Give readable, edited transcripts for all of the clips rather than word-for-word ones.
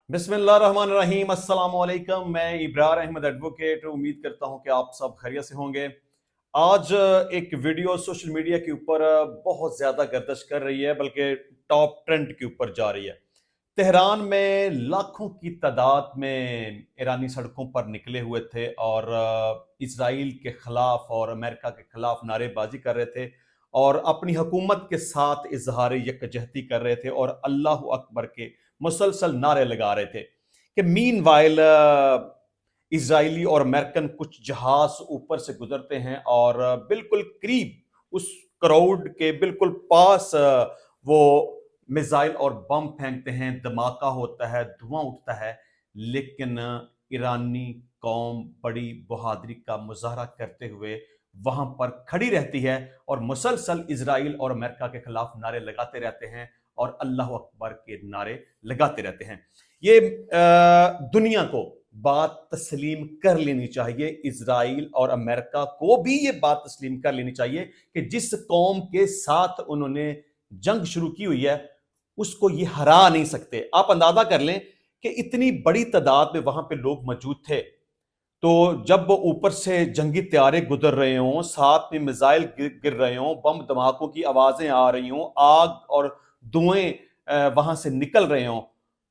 बिस्मिल्लाहिर्रहमानिर्रहीम। अस्सलाम वालेकुम। मैं इब्रार अहमद एडवोकेट उम्मीद करता हूं कि आप सब खैरियत से होंगे। आज एक वीडियो सोशल मीडिया के ऊपर बहुत ज़्यादा गर्दिश कर रही है, बल्कि टॉप ट्रेंड के ऊपर जा रही है। तेहरान में लाखों की तादाद में ईरानी सड़कों पर निकले हुए थे और इसराइल के खिलाफ और अमेरिका के खिलाफ नारेबाजी कर रहे थे और अपनी हुकूमत के साथ इजहार यकजहती कर रहे थे और अल्लाह अकबर के मुसलसल नारे लगा रहे थे कि मीन वाइल इसराइली और अमेरिकन कुछ जहाज ऊपर से गुजरते हैं और बिल्कुल करीब उस क्राउड के बिल्कुल पास वो मिसाइल और बम फेंकते हैं, धमाका होता है, धुआं उठता है। लेकिन ईरानी कौम बड़ी बहादुरी का मुजाहरा करते हुए वहां पर खड़ी रहती है और मुसलसल इजराइल और अमेरिका के खिलाफ नारे लगाते रहते हैं और अल्लाह अकबर के नारे लगाते रहते हैं। ये दुनिया को बात तस्लीम कर लेनी चाहिए, इजराइल और अमेरिका को भी ये बात तस्लीम कर लेनी चाहिए कि जिस कौम के साथ उन्होंने जंग शुरू की हुई है उसको ये हरा नहीं सकते। आप अंदाजा कर लें कि इतनी बड़ी तादाद में वहां पे लोग मौजूद थे, तो जब वो ऊपर से जंगी तैयारे गुजर रहे हों, साथ में मिसाइल गिर रहे हों, बम धमाकों की आवाजें आ रही हों, आग और धुएं वहां से निकल रहे हों,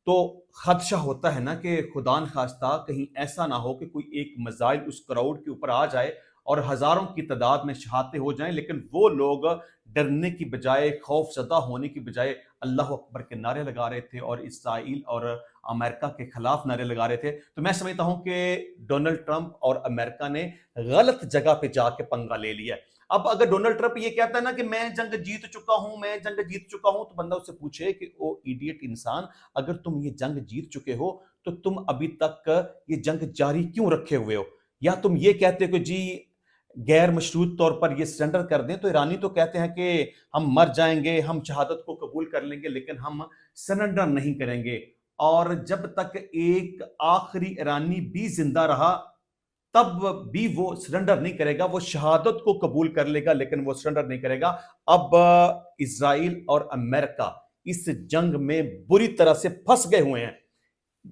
तो खदशा होता है ना कि खुदा न खास्ता कहीं ऐसा ना हो कि कोई एक मिसाइल उस क्राउड के ऊपर आ जाए और हजारों की तादाद में शहादतें हो जाएं। लेकिन वो लोग डरने की बजाय, खौफजदा होने की बजाय अल्लाह अकबर के नारे लगा रहे थे और इसराइल और अमेरिका के खिलाफ नारे लगा रहे थे। तो मैं समझता हूं कि डोनाल्ड ट्रंप और अमेरिका ने गलत जगह पे जाके पंगा ले लिया। अब अगर डोनाल्ड ट्रंप ये कहता है ना कि मैं जंग जीत चुका हूं, मैं जंग जीत चुका हूं, तो बंदा उससे पूछे कि ओ इडियट इंसान, अगर तुम ये जंग जीत चुके हो तो तुम अभी तक ये जंग जारी क्यों रखे हुए हो? या तुम ये कहते हो कि जी गैर मशरूत तौर पर ये सरेंडर कर दें, तो ईरानी तो कहते हैं कि हम मर जाएंगे, हम शहादत को कबूल कर लेंगे, लेकिन हम सरेंडर नहीं करेंगे। और जब तक एक आखिरी ईरानी भी जिंदा रहा तब भी वो सरेंडर नहीं करेगा। वो शहादत को कबूल कर लेगा लेकिन वो सरेंडर नहीं करेगा। अब इसराइल और अमेरिका इस जंग में बुरी तरह से फंस गए हुए हैं।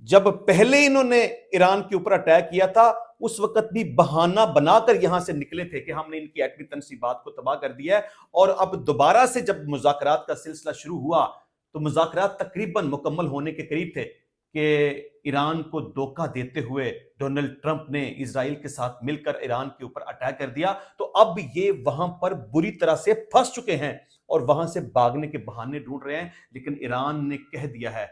जब पहले इन्होंने ईरान के ऊपर अटैक किया था उस वक्त भी बहाना बनाकर यहां से निकले थे कि हमने इनकी एटमी तनसीबात को तबाह कर दिया है। और अब दोबारा से जब मुज़ाकरात का सिलसिला शुरू हुआ तो मुज़ाकरात तकरीबन मुकम्मल होने के करीब थे कि ईरान को धोखा देते हुए डोनाल्ड ट्रंप ने इजराइल के साथ मिलकर ईरान के ऊपर अटैक कर दिया। तो अब ये वहां पर बुरी तरह से फंस चुके हैं और वहां से भागने के बहाने ढूंढ रहे हैं। लेकिन ईरान ने कह दिया है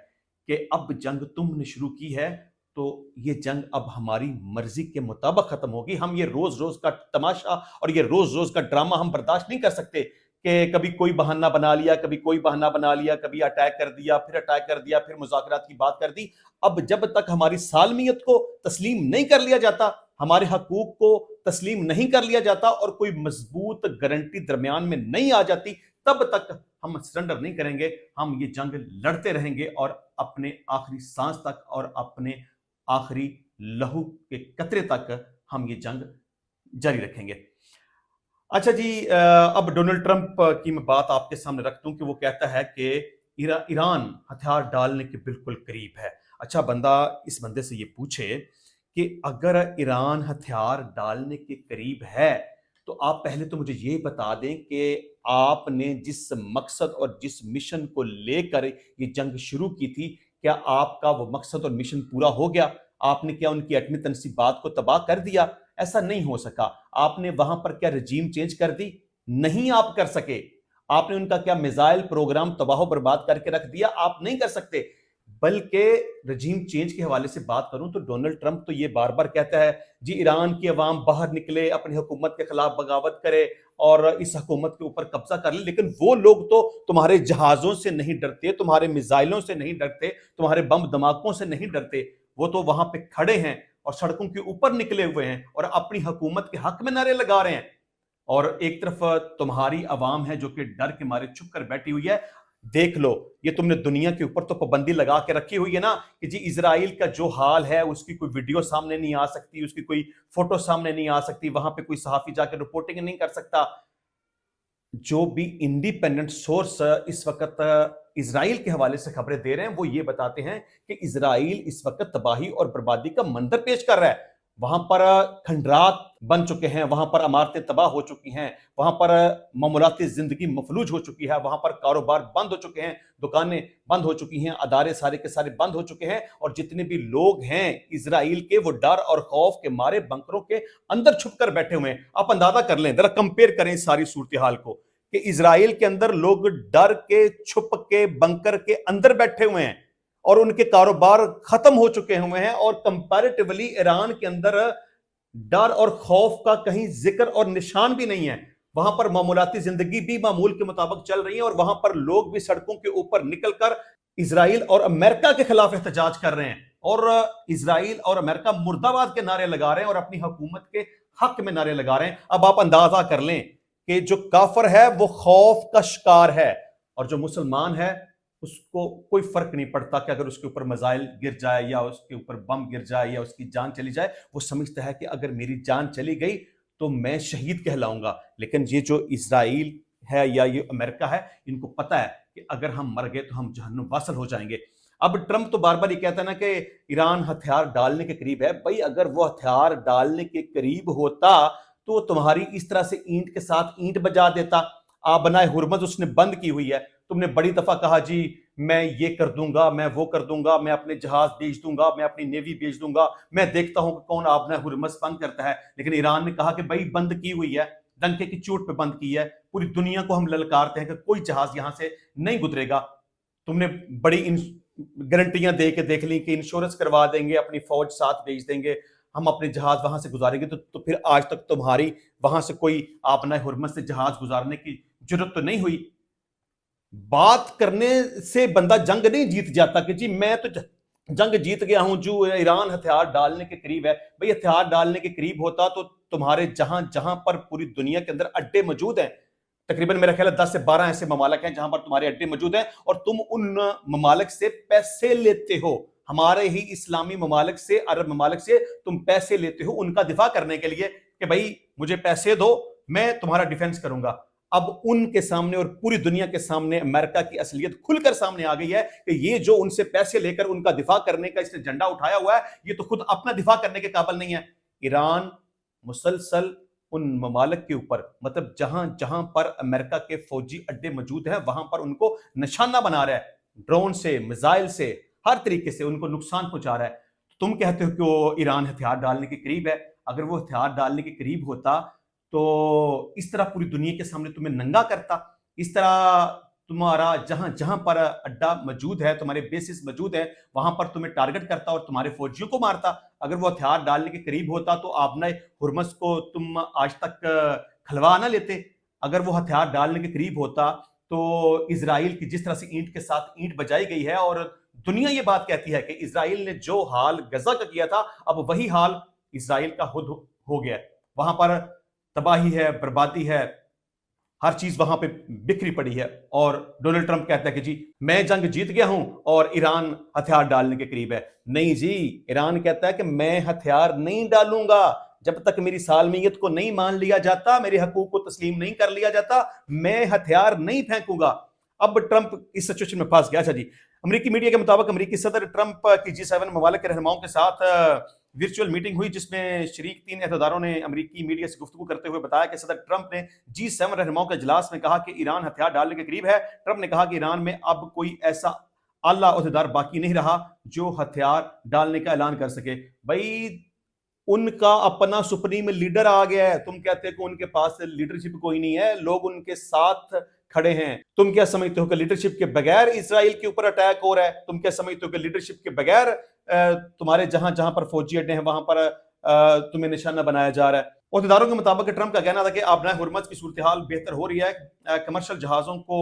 कि अब जंग तुमने शुरू की है तो ये जंग अब हमारी मर्जी के मुताबिक खत्म होगी। हम ये रोज रोज का तमाशा और ये रोज रोज का ड्रामा हम बर्दाश्त नहीं कर सकते कि कभी कोई बहाना बना लिया, कभी कोई बहाना बना लिया, कभी अटैक कर दिया, फिर अटैक कर दिया, फिर मुज़ाकरात की बात कर दी। अब जब तक हमारी सालमियत को तस्लीम नहीं कर लिया जाता, हमारे हकूक को तस्लीम नहीं कर लिया जाता और कोई मजबूत गारंटी दरमियान में नहीं आ जाती, तब तक हम सरेंडर नहीं करेंगे। हम ये जंग लड़ते रहेंगे और अपने आखिरी सांस तक और अपने आखिरी लहू के कतरे तक हम ये जंग जारी रखेंगे। अच्छा जी, अब डोनाल्ड ट्रंप की मैं बात आपके सामने रख दूं कि वो कहता है कि ईरान हथियार डालने के बिल्कुल करीब है। अच्छा, बंदा इस बंदे से ये पूछे कि अगर ईरान हथियार डालने के करीब है तो आप पहले तो मुझे ये बता दें कि आपने जिस मकसद और जिस मिशन को लेकर ये जंग शुरू की थी, क्या आपका वो मकसद और मिशन पूरा हो गया? आपने क्या उनकी एटमी तनसीबात को तबाह कर दिया? ऐसा नहीं हो सका। आपने वहां पर क्या रजीम चेंज कर दी? नहीं आप कर सके। आपने उनका क्या मिसाइल प्रोग्राम तबाह बर्बाद करके रख दिया? आप नहीं कर सकते। बल्कि रजीम चेंज के हवाले से बात करूं तो डोनाल्ड ट्रंप तो ये बार बार कहता है जी ईरान की अवाम बाहर निकले, अपनी हुकूमत के खिलाफ बगावत करे और इस हुकूमत के ऊपर कब्जा कर ले। लेकिन वो लोग तो तुम्हारे जहाजों से नहीं डरते, तुम्हारे मिसाइलों से नहीं डरते, तुम्हारे बम धमाकों से नहीं डरते। वो तो वहां पे खड़े हैं और सड़कों के ऊपर निकले हुए हैं और अपनी हुकूमत के हक में नारे लगा रहे हैं। और एक तरफ तुम्हारी आवाम है जो कि डर के मारे छुप कर बैठी हुई है। देख लो, ये तुमने दुनिया के ऊपर तो पाबंदी लगा के रखी हुई है ना कि जी इजराइल का जो हाल है उसकी कोई वीडियो सामने नहीं आ सकती, उसकी कोई फोटो सामने नहीं आ सकती, वहां पे कोई सहाफी जाकर रिपोर्टिंग नहीं कर सकता। जो भी इंडिपेंडेंट सोर्स इस वक्त اسرائیل کے حوالے سے خبریں دے رہے ہیں وہ یہ بتاتے ہیں کہ اسرائیل اس وقت تباہی اور بربادی کا منظر پیش کر رہا ہے. وہاں پر کھنڈرات بن چکے ہیں، وہاں پر عمارتیں تباہ ہو چکی ہیں، وہاں پر معمولاتی زندگی مفلوج ہو چکی ہے، وہاں پر کاروبار بند ہو چکے ہیں، دکانیں بند ہو چکی ہیں، ادارے سارے کے سارے بند ہو چکے ہیں، اور جتنے بھی لوگ ہیں اسرائیل کے وہ ڈر اور خوف کے مارے بنکروں کے اندر چھپ کر بیٹھے ہوئے ہیں. آپ اندازہ کر لیں، ذرا کمپیئر کریں اس ساری صورتحال کو کہ اسرائیل کے اندر لوگ ڈر کے، چھپ کے، بنکر کے اندر بیٹھے ہوئے ہیں اور ان کے کاروبار ختم ہو چکے ہوئے ہیں، اور کمپیریٹیولی ایران کے اندر ڈر اور خوف کا کہیں ذکر اور نشان بھی نہیں ہے. وہاں پر معمولاتی زندگی بھی معمول کے مطابق چل رہی ہے، اور وہاں پر لوگ بھی سڑکوں کے اوپر نکل کر اسرائیل اور امریکہ کے خلاف احتجاج کر رہے ہیں، اور اسرائیل اور امریکہ مرد آباد کے نعرے لگا رہے ہیں اور اپنی حکومت کے حق میں نعرے لگا رہے ہیں. اب آپ اندازہ کر لیں کہ جو کافر ہے وہ خوف کا شکار ہے، اور جو مسلمان ہے اس کو کوئی فرق نہیں پڑتا کہ اگر اس کے اوپر میزائل گر جائے یا اس کے اوپر بم گر جائے یا اس کی جان چلی جائے. وہ سمجھتا ہے کہ اگر میری جان چلی گئی تو میں شہید کہلاؤں گا. لیکن یہ جو اسرائیل ہے یا یہ امریکہ ہے، ان کو پتہ ہے کہ اگر ہم مر گئے تو ہم جہنم واصل ہو جائیں گے. اب ٹرمپ تو بار بار یہ کہتا ہے نا کہ ایران ہتھیار ڈالنے کے قریب ہے. بھائی اگر وہ ہتھیار ڈالنے کے قریب ہوتا تو تمہاری اس طرح سے اینٹ کے ساتھ اینٹ بجا دیتا. بنائے ہرمز اس نے بند کی ہوئی ہے. تم نے بڑی دفعہ کہا جی میں یہ کر دوں گا، میں وہ کر دوں گا، میں اپنے جہاز بھیج دوں گا، میں اپنی نیوی بھیج دوں گا، میں دیکھتا ہوں کہ کون آبنائے ہرمز بند کرتا ہے. لیکن ایران نے کہا کہ بھائی بند کی ہوئی ہے، ڈنکے کی چوٹ پہ بند کی ہے. پوری دنیا کو ہم للکارتے ہیں کہ کوئی جہاز یہاں سے نہیں گزرے گا. تم نے بڑی گارنٹیاں دے کے دیکھ لی کہ انشورنس کروا دیں گے، اپنی فوج ساتھ بھیج دیں گے، ہم اپنے جہاز وہاں سے گزاریں گے. تو پھر آج تک تمہاری وہاں سے کوئی آبنائے ہرمز سے جہاز گزارنے کی ضرورت تو نہیں ہوئی. بات کرنے سے بندہ جنگ نہیں جیت جاتا کہ جی میں تو جنگ جیت گیا ہوں، جو ایران ہتھیار ڈالنے کے قریب ہے. بھئی ہتھیار ڈالنے کے قریب ہوتا تو تمہارے جہاں جہاں پر پوری دنیا کے اندر اڈے موجود ہیں، تقریباً میرا خیال ہے 10 سے 12 ایسے ممالک ہیں جہاں پر تمہارے اڈے موجود ہیں، اور تم ان ممالک سے پیسے لیتے ہو. ہمارے ہی اسلامی ممالک سے، عرب ممالک سے تم پیسے لیتے ہو ان کا دفاع کرنے کے لیے کہ بھئی مجھے پیسے دو، میں تمہارا ڈیفنس کروں گا. اب ان کے سامنے اور پوری دنیا کے سامنے امریکہ کی اصلیت کھل کر سامنے آ گئی ہے کہ یہ جو ان سے پیسے لے کر ان کا دفاع کرنے کا اس نے جھنڈا اٹھایا ہوا ہے، یہ تو خود اپنا دفاع کرنے کے قابل نہیں ہے. ایران مسلسل ان ممالک کے اوپر، مطلب جہاں جہاں پر امریکہ کے فوجی اڈے موجود ہیں وہاں پر ان کو نشانہ بنا رہا ہے، ڈرون سے، میزائل سے، ہر طریقے سے ان کو نقصان پہنچا رہا ہے. تم کہتے ہو کہ وہ ایران ہتھیار ڈالنے کے قریب ہے. اگر وہ ہتھیار ڈالنے کے قریب ہوتا تو اس طرح پوری دنیا کے سامنے تمہیں ننگا کرتا، اس طرح تمہارا جہاں جہاں پر اڈا موجود ہے، تمہارے بیسز موجود ہیں، وہاں پر تمہیں ٹارگٹ کرتا اور تمہارے فوجیوں کو مارتا. اگر وہ ہتھیار ڈالنے کے قریب ہوتا تو آبنائے ہرمز کو تم آج تک کھلوا نہ لیتے. اگر وہ ہتھیار ڈالنے کے قریب ہوتا تو اسرائیل کی جس طرح سے اینٹ کے ساتھ اینٹ بجائی گئی ہے، اور دنیا یہ بات کہتی ہے کہ اسرائیل نے جو حال غزہ کا کیا تھا اب وہی حال اسرائیل کا خود ہو گیا ہے. وہاں پر تباہی ہے، بربادی ہے، ہر چیز وہاں پہ بکھری پڑی ہے. اور ڈونلڈ ٹرمپ کہتا ہے کہ جی میں جنگ جیت گیا ہوں اور ایران ہتھیار ڈالنے کے قریب ہے. نہیں جی، ایران کہتا ہے کہ میں ہتھیار نہیں ڈالوں گا جب تک میری سالمیت کو نہیں مان لیا جاتا، میرے حقوق کو تسلیم نہیں کر لیا جاتا، میں ہتھیار نہیں پھینکوں گا. اب ٹرمپ اس سچویشن میں پھنس گیا. اچھا جی، امریکی میڈیا کے مطابق امریکی صدر ٹرمپ کی G7 ممالک کے رہنماؤں کے ساتھ ورچوئل میٹنگ ہوئی، جس میں شریک 3 عہدیداروں نے امریکی میڈیا سے گفتگو کرتے ہوئے بتایا کہ صدر ٹرمپ نے G7 رہنماؤں کے اجلاس میں کہا کہ ایران ہتھیار ڈالنے کے قریب ہے. ٹرمپ نے کہا کہ ایران میں اب کوئی ایسا اعلیٰ عہدیدار باقی نہیں رہا جو ہتھیار ڈالنے کا اعلان کر سکے. بھائی ان کا اپنا سپریم لیڈر آ گیا ہے. تم کہتے کہ ان کے پاس لیڈرشپ کوئی نہیں ہے، لوگ ان کے ساتھ کھڑے ہیں. تم کیا سمجھتے ہو کہ لیڈرشپ کے بغیر اسرائیل کے اوپر اٹیک ہو رہا ہے؟ تم کیا سمجھتے ہو کہ لیڈرشپ کے بغیر تمہارے جہاں جہاں پر فوجی اڈے ہیں وہاں پر تمہیں نشانہ بنایا جا رہا ہے؟ عہدیداروں کے مطابق ٹرمپ کا کہنا تھا کہ آبنائے ہرمز کی صورتحال بہتر ہو رہی ہے، کمرشل جہازوں کو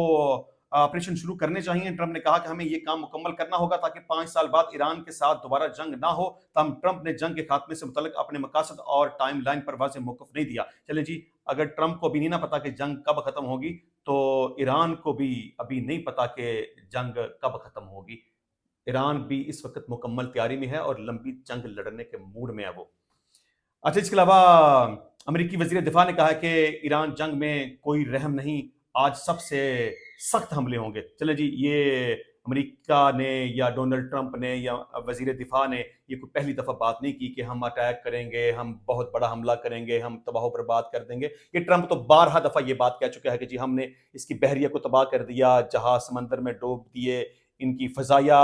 آپریشن شروع کرنے چاہیے. ٹرمپ نے کہا کہ ہمیں یہ کام مکمل کرنا ہوگا تاکہ 5 سال بعد ایران کے ساتھ دوبارہ جنگ نہ ہو. تاہم ٹرمپ نے جنگ کے خاتمے سے متعلق اپنے مقاصد اور ٹائم لائن پر واضح موقف نہیں دیا. چلیں جی، اگر ٹرمپ کو بھی نہیں نہ پتا کہ جنگ کب ختم ہوگی تو ایران کو بھی ابھی نہیں پتا کہ جنگ کب ختم ہوگی. ایران بھی اس وقت مکمل تیاری میں ہے اور لمبی جنگ لڑنے کے موڈ میں ہے وہ. اچھا، اس کے علاوہ امریکی وزیر دفاع نے کہا کہ ایران جنگ میں کوئی رحم نہیں. آج سب سے सख्त हमले होंगे। चले जी, ये अमेरिका ने या डोनाल्ड ट्रंप ने या वजीर दिफा ने ये कोई पहली दफा बात नहीं की कि हम अटैक करेंगे, हम बहुत बड़ा हमला करेंगे, हम तबाह बर्बाद कर देंगे। ये ट्रंप तो 12 दफा ये बात कह चुका है कि जी हमने इसकी बहरिया को तबाह कर दिया, जहाज समंदर में डूब दिए, इनकी फजाया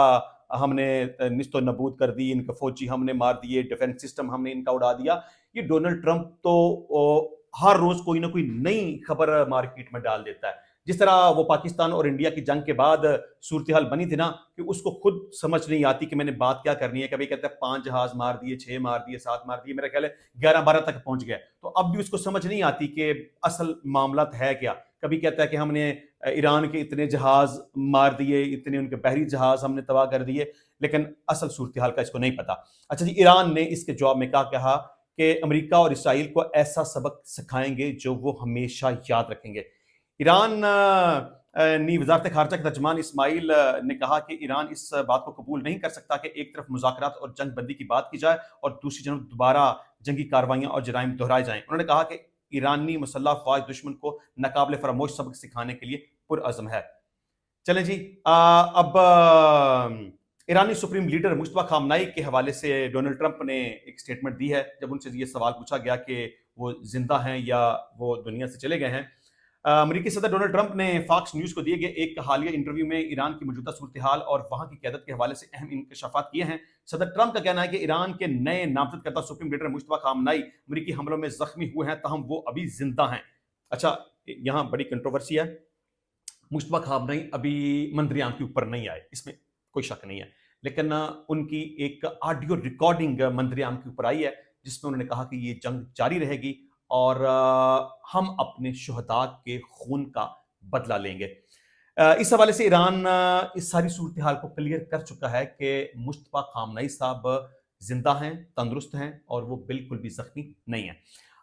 हमने निस्तो नबूद कर दी, इनके फौजी हमने मार दिए, डिफेंस सिस्टम हमने इनका उड़ा दिया। ये डोनाल्ड ट्रंप तो हर रोज कोई ना कोई नई खबर मार्केट में डाल देता है। जिस तरह वो पाकिस्तान और इंडिया की जंग के बाद सूरत हाल बनी थी ना, कि उसको खुद समझ नहीं आती कि मैंने बात क्या करनी है। कभी कहता है 5 जहाज मार दिए, 6 मार दिए, 7 मार दिए, मेरा ख्याल है 11-12 तक पहुंच गया। तो अब भी उसको समझ नहीं आती कि असल मामला है क्या। कभी कहता है कि हमने ईरान के इतने जहाज मार दिए, इतने उनके बहरी जहाज हमने तबाह कर दिए, लेकिन असल सूरत हाल का इसको नहीं पता। अच्छा जी, ईरान ने इसके जवाब में क्या कहा कि अमेरिका और इसराइल को ऐसा सबक सिखाएंगे जो वो हमेशा याद रखेंगे। ईरान नी वजारत खारजा के तर्जमान इस्माइल ने कहा कि ईरान इस बात को कबूल नहीं कर सकता कि एक तरफ मुज़ाकरात और जंग बंदी की बात की जाए और दूसरी जानब दोबारा जंगी कार्रवाइयां और जराइम दोहराए जाएं। उन्होंने कहा कि ईरानी मुसल्लह अफ़वाज दुश्मन को नाकाबिल फरामोश सबक सिखाने के लिए पुरअज़्म है। चलें जी, अब ईरानी सुप्रीम लीडर मुश्तबा खामनाई के हवाले से डोनाल्ड ट्रंप ने एक स्टेटमेंट दी है। जब उनसे ये सवाल पूछा गया कि वो जिंदा हैं या वो दुनिया से चले गए हैं, अमेरिकी सदर डोनाल्ड ट्रंप ने फॉक्स न्यूज को दिए गए एक हालिया इंटरव्यू में ईरान की मौजूदा सूरत हाल और वहां की क़यादत के हवाले से अहम इंकशाफात किए हैं। सदर ट्रंप का कहना है कि ईरान के नए नामजद करदा सुप्रीम लीडर मुश्तबा खामनाई अमेरिकी हमलों में जख्मी हुए हैं, ताहम वो अभी जिंदा हैं। अच्छा, यहाँ बड़ी कंट्रोवर्सी है। मुश्तबा खामनाई अभी मंदरियाम के ऊपर नहीं आए, इसमें कोई शक नहीं है, लेकिन उनकी एक ऑडियो रिकॉर्डिंग मंदरियाम के ऊपर आई है जिसमें उन्होंने कहा कि ये जंग जारी रहेगी और हम अपने शुहदा के खून का बदला लेंगे। इस हवाले से ईरान इस सारी सूरत हाल को क्लियर कर चुका है कि मुश्तबा खामनाई साहब जिंदा हैं, तंदुरुस्त हैं और वो बिल्कुल भी जख्मी नहीं है।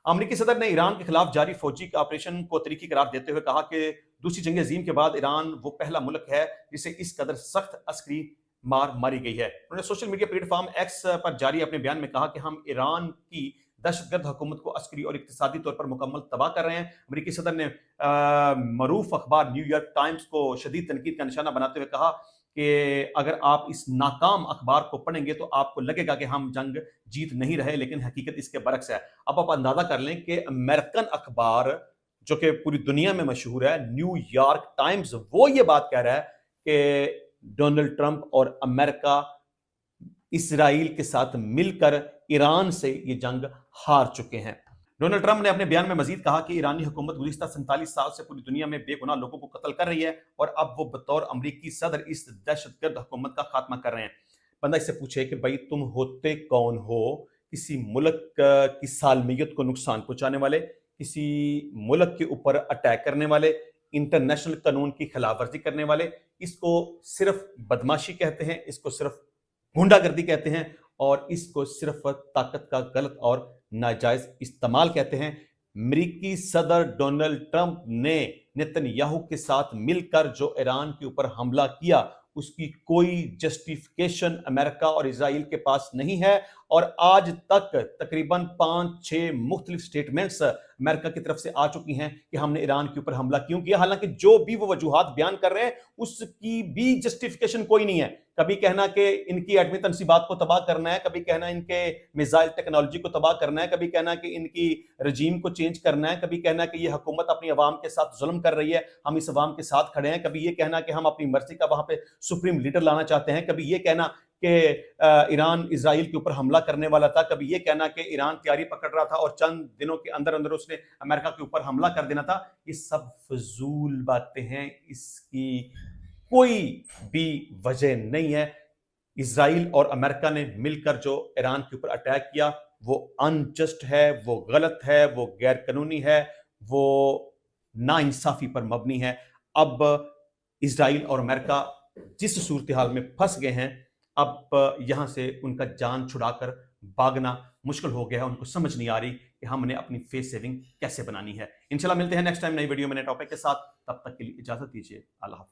अमेरिकी सदर ने ईरान के खिलाफ जारी फौजी ऑपरेशन को तरीकी करार देते हुए कहा कि दूसरी जंग अजीम के बाद ईरान वो पहला मुल्क है जिसे इस कदर सख्त अस्करी मार मारी गई है। उन्होंने सोशल मीडिया प्लेटफॉर्म एक्स पर जारी अपने बयान में कहा कि हम ईरान की दहशतगर्द हुकूमत को अस्करी और इक्तिसादी तौर पर मुकम्मल तबाह कर रहे हैं। अमेरिकी सदर ने मरूफ अखबार न्यूयॉर्क टाइम्स को शदीद तनकीद का निशाना बनाते हुए कहा कि अगर आप इस नाकाम अखबार को पढ़ेंगे तो आपको लगेगा कि हम जंग जीत नहीं रहे, लेकिन हकीकत इसके बरक्स है। अब आप अंदाजा कर लें कि अमेरिकन अखबार जो कि पूरी दुनिया में मशहूर है, न्यूयॉर्क टाइम्स, वो ये बात कह रहा है कि डोनाल्ड ट्रंप और अमेरिका इसराइल के साथ मिलकर ईरान से ये जंग हार चुके हैं। डोनाल्ड ट्रंप ने अपने बयान में मजीद कहा कि ईरानी हुकूमत गुज़िश्ता 47 साल से पूरी दुनिया में बेगुनाह लोगों को कत्ल कर रही है और अब वो बतौर अमरीकी सदर इस दहशतगर्द हुकूमत का खात्मा कर रहे हैं। बंदा इससे पूछे कि भाई तुम होते कौन हो? किसी मुल्क की सालमियत को नुकसान पहुंचाने वाले, किसी मुल्क के ऊपर अटैक करने वाले, इंटरनेशनल कानून की खिलाफ वर्जी करने वाले। इसको सिर्फ बदमाशी कहते हैं, इसको सिर्फ गुंडागर्दी कहते हैं और इसको सिर्फ ताकत का गलत और नाजायज इस्तेमाल कहते हैं। अमेरिकी सदर डोनाल्ड ट्रंप ने नेतन्याहू के साथ मिलकर जो ईरान के ऊपर हमला किया उसकी कोई जस्टिफिकेशन अमेरिका और इजराइल के पास नहीं है और आज तक तकरीबन 5-6 मुख्तलिफ स्टेटमेंट्स अमेरिका की तरफ से आ चुकी हैं कि हमने ईरान के ऊपर हमला क्यों किया। हालांकि जो भी वो वजूहात बयान कर रहे हैं उसकी भी जस्टिफिकेशन कोई नहीं है। कभी कहना कि इनकी एटमी तनसीबात को तबाह करना है, कभी कहना इनके मिसाइल टेक्नोलॉजी को तबाह करना है, कभी कहना कि इनकी रजीम को चेंज करना है, कभी कहना कि ये हुकूमत अपनी अवाम के साथ जुल्म कर रही है, हम इस अवाम के साथ खड़े हैं, कभी ये कहना कि हम अपनी मर्जी का वहां पे सुप्रीम लीडर लाना चाहते हैं, कभी ये कहना कि ईरान इजराइल के ऊपर हमला करने वाला था, कभी ये कहना कि ईरान तैयारी पकड़ रहा था और चंद दिनों के अंदर अंदर उसने अमेरिका के ऊपर हमला कर देना था। ये सब फजूल बातें हैं, इसकी कोई भी वजह नहीं है। इजराइल और अमेरिका ने मिलकर जो ईरान के ऊपर अटैक किया वो अनजस्ट है, वो गलत है, वो गैर कानूनी है, वो नाइंसाफी पर मबनी है। अब इजराइल और अमेरिका जिस सूरत हाल में फंस गए हैं, अब यहां से उनका जान छुड़ाकर भागना मुश्किल हो गया है। उनको समझ नहीं आ रही कि हमने अपनी फेस सेविंग कैसे बनानी है। इंशाल्लाह मिलते हैं नेक्स्ट टाइम नई वीडियो में नए टॉपिक के साथ। तब तक के लिए इजाजत दीजिए। अल्लाह हाफिज।